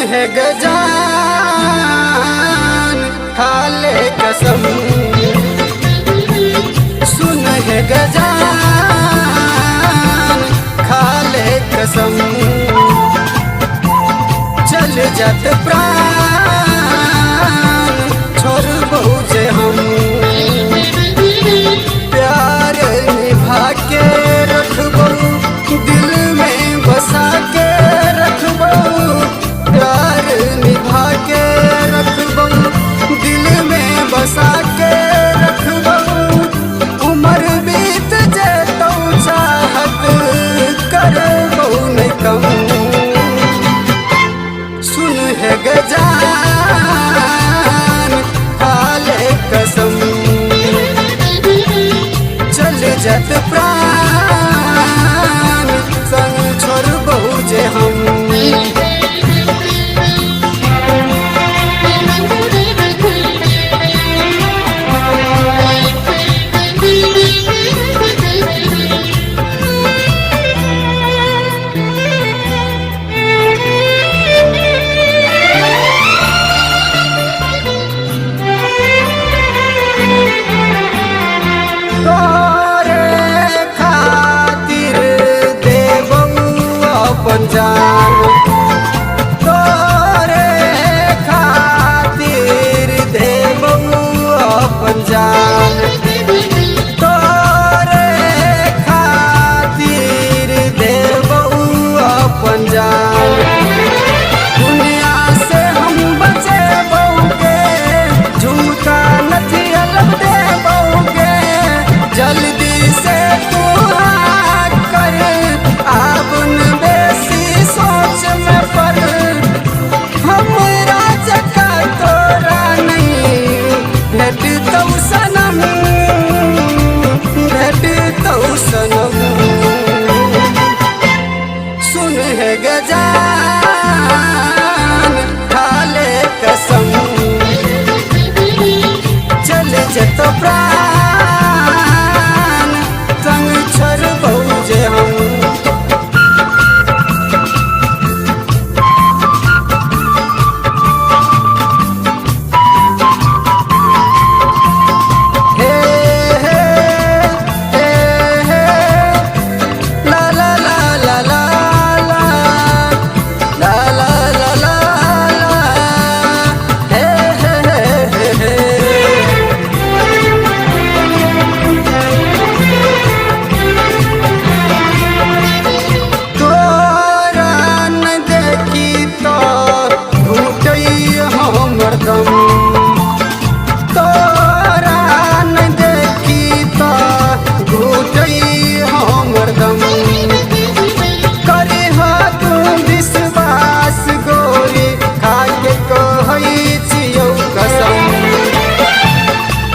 है गजान खाले कसम, सुन है गजान खाले कसम, चल जात प्राण छोड़ बहुजे हम, प्यार निभा के रखबो दिल में बसा के रखबो, प्यार निभा के रखबो दिल में बसा के रखबो, उम्र बीत जेतो चाहत करबो नहीं कम, सुन है गजान खाले कसम, चल जात प्राण संग छोड़ बहुजे हम। जान तोरे खातिर देबो अपन जान, तोरे खातिर देबो अपन जान, दुनिया से हम बचेबोगे झुमका नथिया लब देबोगे, जल्दी से तू कर आबन सोच में पर हमरा जका तोरा नहीं भेट तो सनम, भेट तो सनम, सुन है गजान खाले कसम, चल जत प्राण संग छोड़ बहुजे हम। तोरा न देखी तो घुटई हमर दम, करे हो तू विश्वास गोरी खाके कहै छियौ कसम,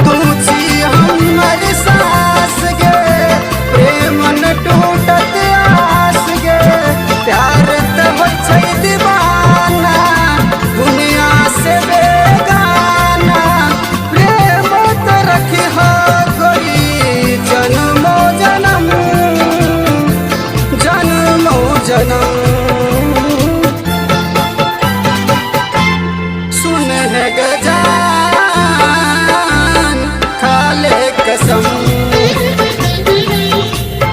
तू छी हमर सास गे प्रेम न टूटत आस गे, प्यार त होइ छै दीवाना दुनिया से जनम, सुन है गजान खाले कसम,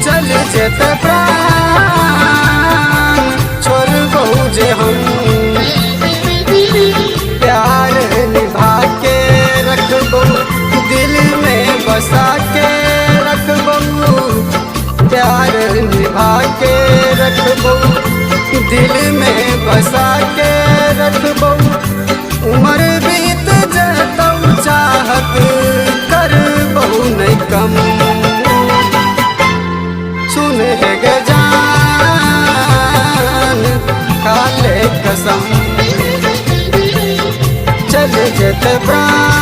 चल जत प्राण छोड़ बहुजे हम, प्यार निभा के रखबो दिल में बसा के रखबो, प्यार निभा के रखबो दिल में बसा के रखबो, उम्र बीत जतौ चाहत करबो नहीं कम, सुन है गजान खाले कसम, चल जत प्राण